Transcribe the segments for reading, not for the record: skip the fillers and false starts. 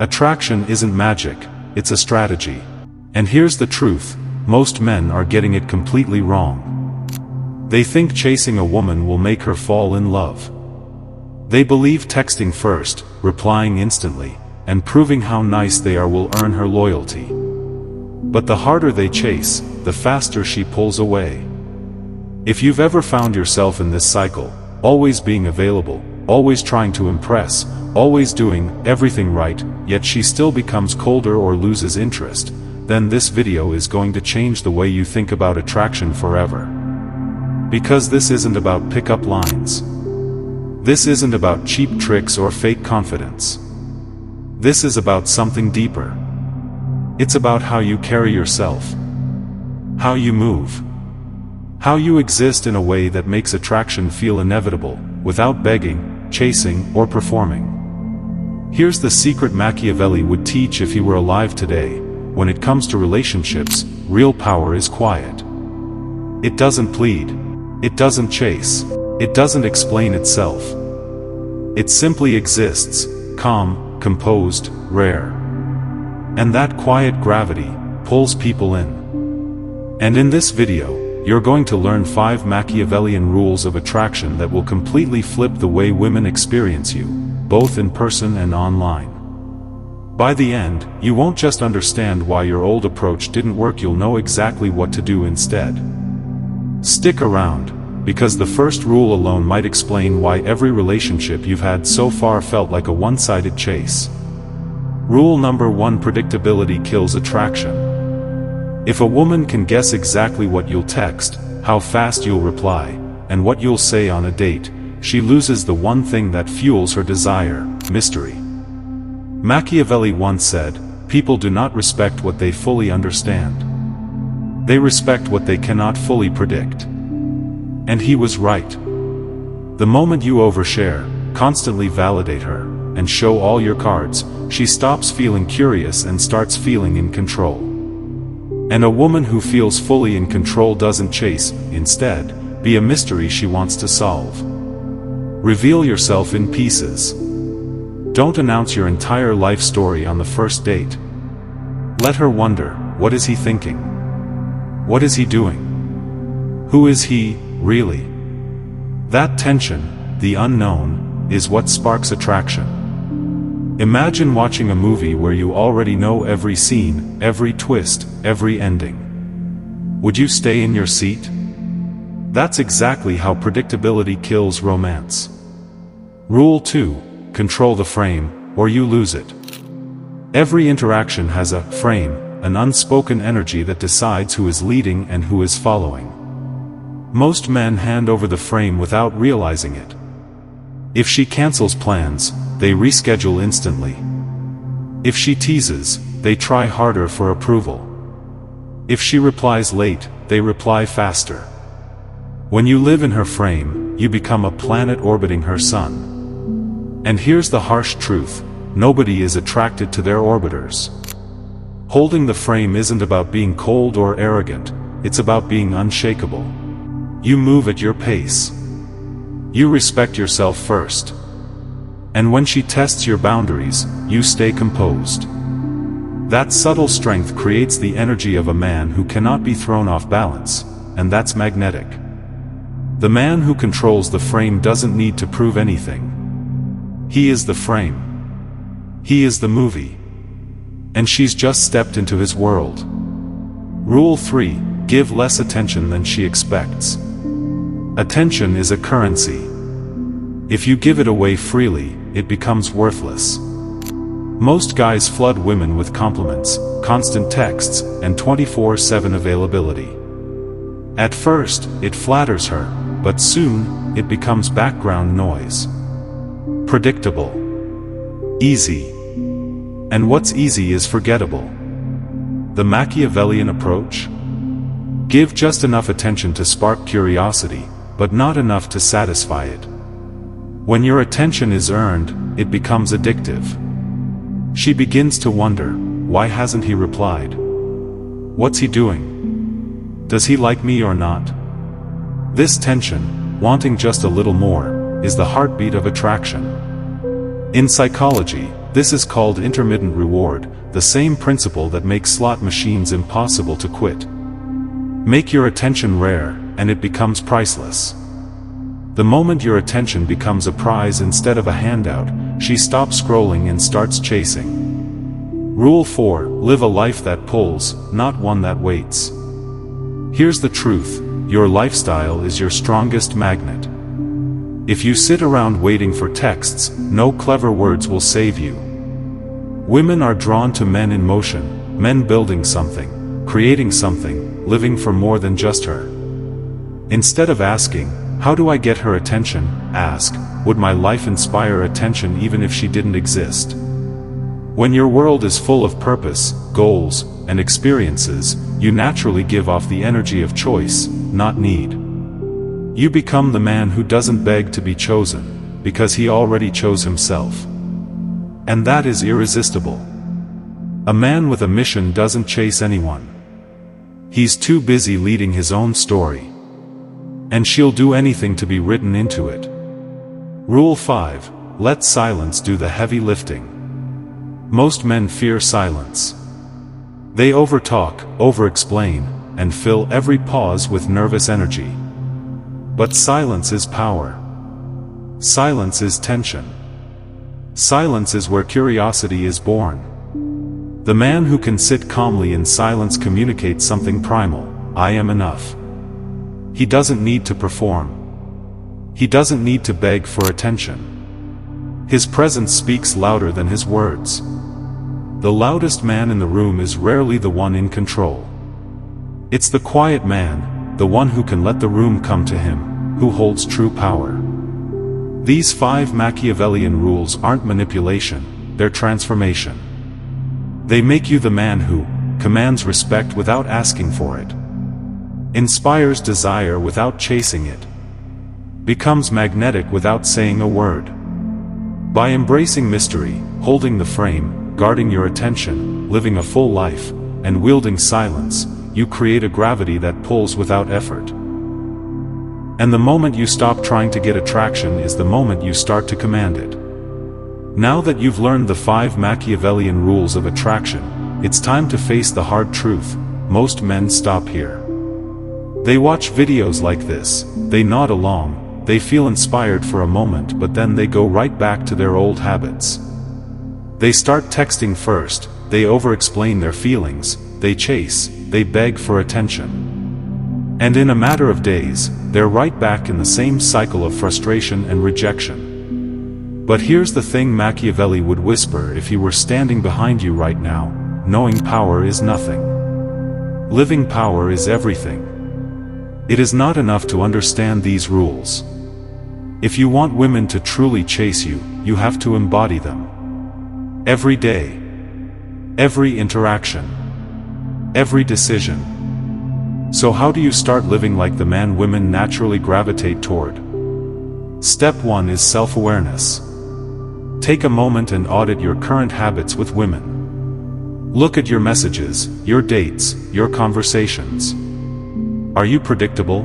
Attraction isn't magic, it's a strategy. And here's the truth, most men are getting it completely wrong. They think chasing a woman will make her fall in love. They believe texting first, replying instantly, and proving how nice they are will earn her loyalty. But the harder they chase, the faster she pulls away. If you've ever found yourself in this cycle, always being available, always trying to impress, always doing everything right, yet she still becomes colder or loses interest, then this video is going to change the way you think about attraction forever. Because this isn't about pickup lines. This isn't about cheap tricks or fake confidence. This is about something deeper. It's about how you carry yourself, how you move, how you exist in a way that makes attraction feel inevitable, without begging, chasing, or performing. Here's the secret Machiavelli would teach if he were alive today. When it comes to relationships, real power is quiet. It doesn't plead. It doesn't chase. It doesn't explain itself. It simply exists, calm, composed, rare. And that quiet gravity pulls people in. And in this video, you're going to learn 5 Machiavellian rules of attraction that will completely flip the way women experience you, both in person and online. By the end, you won't just understand why your old approach didn't work, you'll know exactly what to do instead. Stick around, because the first rule alone might explain why every relationship you've had so far felt like a one-sided chase. Rule number 1: predictability kills attraction. If a woman can guess exactly what you'll text, how fast you'll reply, and what you'll say on a date, she loses the one thing that fuels her desire: mystery. Machiavelli once said, "People do not respect what they fully understand. They respect what they cannot fully predict." And he was right. The moment you overshare, constantly validate her, and show all your cards, she stops feeling curious and starts feeling in control. And a woman who feels fully in control doesn't chase, instead, be a mystery she wants to solve. Reveal yourself in pieces. Don't announce your entire life story on the first date. Let her wonder, what is he thinking? What is he doing? Who is he, really? That tension, the unknown, is what sparks attraction. Imagine watching a movie where you already know every scene, every twist, every ending. Would you stay in your seat? That's exactly how predictability kills romance. Rule 2: control the frame, or you lose it. Every interaction has a frame, an unspoken energy that decides who is leading and who is following. Most men hand over the frame without realizing it. If she cancels plans, they reschedule instantly. If she teases, they try harder for approval. If she replies late, they reply faster. When you live in her frame, you become a planet orbiting her sun. And here's the harsh truth: nobody is attracted to their orbiters. Holding the frame isn't about being cold or arrogant, it's about being unshakable. You move at your pace. You respect yourself first. And when she tests your boundaries, you stay composed. That subtle strength creates the energy of a man who cannot be thrown off balance, and that's magnetic. The man who controls the frame doesn't need to prove anything. He is the frame. He is the movie. And she's just stepped into his world. Rule 3: give less attention than she expects. Attention is a currency. If you give it away freely, it becomes worthless. Most guys flood women with compliments, constant texts, and 24/7 availability. At first, it flatters her, but soon, it becomes background noise. Predictable. Easy. And what's easy is forgettable. The Machiavellian approach? Give just enough attention to spark curiosity, but not enough to satisfy it. When your attention is earned, it becomes addictive. She begins to wonder, why hasn't he replied? What's he doing? Does he like me or not? This tension, wanting just a little more, is the heartbeat of attraction. In psychology, This is called intermittent reward, the same principle that makes slot machines impossible to quit. Make your attention rare, and it becomes priceless. The moment your attention becomes a prize instead of a handout, she stops scrolling and starts chasing. Rule 4: live a life that pulls, not one that waits. Here's the truth: your lifestyle is your strongest magnet. If you sit around waiting for texts, no clever words will save you. Women are drawn to men in motion, men building something, creating something, living for more than just her. Instead of asking, "How do I get her attention?" ask, "Would my life inspire attention even if she didn't exist?" When your world is full of purpose, goals, and experiences, you naturally give off the energy of choice, not need. You become the man who doesn't beg to be chosen, because he already chose himself. And that is irresistible. A man with a mission doesn't chase anyone. He's too busy leading his own story. And she'll do anything to be written into it. Rule 5: let silence do the heavy lifting. Most men fear silence. They overtalk, over-explain, and fill every pause with nervous energy. But silence is power. Silence is tension. Silence is where curiosity is born. The man who can sit calmly in silence communicates something primal: I am enough. He doesn't need to perform. He doesn't need to beg for attention. His presence speaks louder than his words. The loudest man in the room is rarely the one in control. It's the quiet man, the one who can let the room come to him, who holds true power. These 5 Machiavellian rules aren't manipulation, they're transformation. They make you the man who commands respect without asking for it, inspires desire without chasing it, becomes magnetic without saying a word. By embracing mystery, holding the frame, guarding your attention, living a full life, and wielding silence, you create a gravity that pulls without effort. And the moment you stop trying to get attraction is the moment you start to command it. Now that you've learned the 5 Machiavellian rules of attraction, it's time to face the hard truth: most men stop here. They watch videos like this, they nod along, they feel inspired for a moment, but then they go right back to their old habits. They start texting first, they over-explain their feelings, they chase, they beg for attention. And in a matter of days, they're right back in the same cycle of frustration and rejection. But here's the thing Machiavelli would whisper if he were standing behind you right now: knowing power is nothing. Living power is everything. It is not enough to understand these rules. If you want women to truly chase you, you have to embody them. Every day. Every interaction. Every decision. So how do you start living like the man women naturally gravitate toward? Step 1 is self-awareness. Take a moment and audit your current habits with women. Look at your messages, your dates, your conversations. Are you predictable?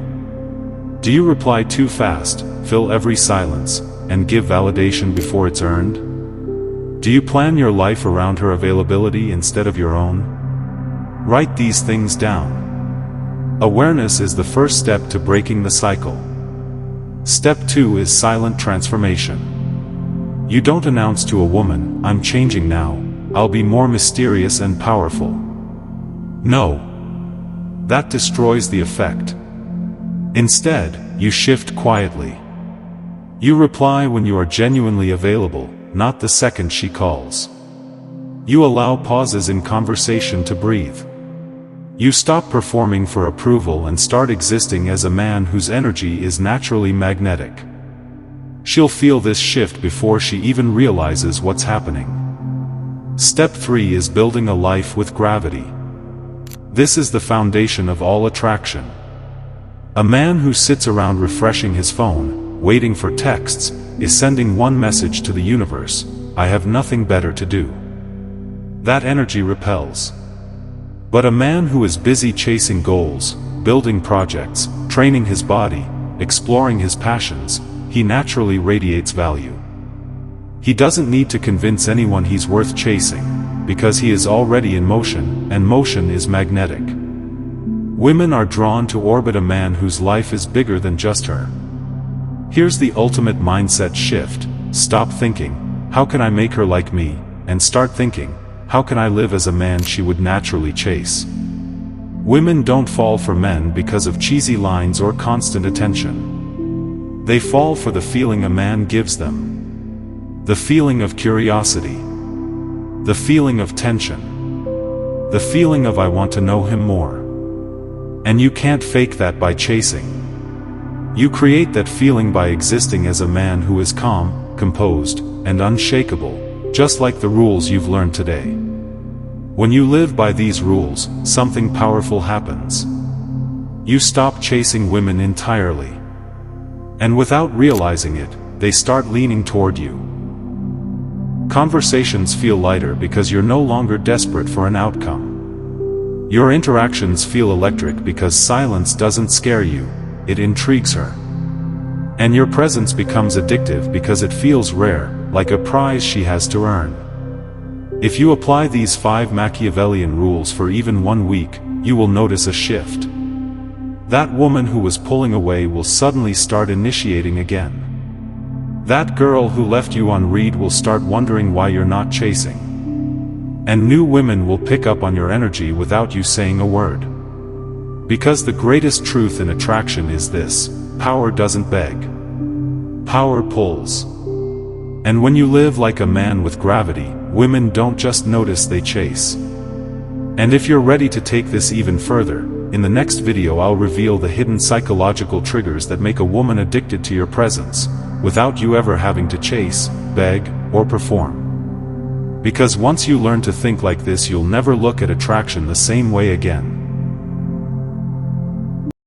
Do you reply too fast, fill every silence, and give validation before it's earned? Do you plan your life around her availability instead of your own? Write these things down. Awareness is the first step to breaking the cycle. Step 2 is silent transformation. You don't announce to a woman, "I'm changing now, I'll be more mysterious and powerful." No. That destroys the effect. Instead, you shift quietly. You reply when you are genuinely available, not the second she calls. You allow pauses in conversation to breathe. You stop performing for approval and start existing as a man whose energy is naturally magnetic. She'll feel this shift before she even realizes what's happening. Step 3 is building a life with gravity. This is the foundation of all attraction. A man who sits around refreshing his phone, waiting for texts, is sending one message to the universe: I have nothing better to do. That energy repels. But a man who is busy chasing goals, building projects, training his body, exploring his passions, he naturally radiates value. He doesn't need to convince anyone he's worth chasing, because he is already in motion, and motion is magnetic. Women are drawn to orbit a man whose life is bigger than just her. Here's the ultimate mindset shift: stop thinking, how can I make her like me, and start thinking, how can I live as a man she would naturally chase? Women don't fall for men because of cheesy lines or constant attention. They fall for the feeling a man gives them. The feeling of curiosity. The feeling of tension. The feeling of I want to know him more. And you can't fake that by chasing. You create that feeling by existing as a man who is calm, composed, and unshakable, just like the rules you've learned today. When you live by these rules, something powerful happens. You stop chasing women entirely. And without realizing it, they start leaning toward you. Conversations feel lighter because you're no longer desperate for an outcome. Your interactions feel electric because silence doesn't scare you, it intrigues her. And your presence becomes addictive because it feels rare, like a prize she has to earn. If you apply these 5 Machiavellian rules for even 1 week, you will notice a shift. That woman who was pulling away will suddenly start initiating again. That girl who left you on read will start wondering why you're not chasing. And new women will pick up on your energy without you saying a word. Because the greatest truth in attraction is this: power doesn't beg. Power pulls. And when you live like a man with gravity, women don't just notice, they chase. And if you're ready to take this even further, in the next video I'll reveal the hidden psychological triggers that make a woman addicted to your presence, without you ever having to chase, beg, or perform. Because once you learn to think like this, you'll never look at attraction the same way again.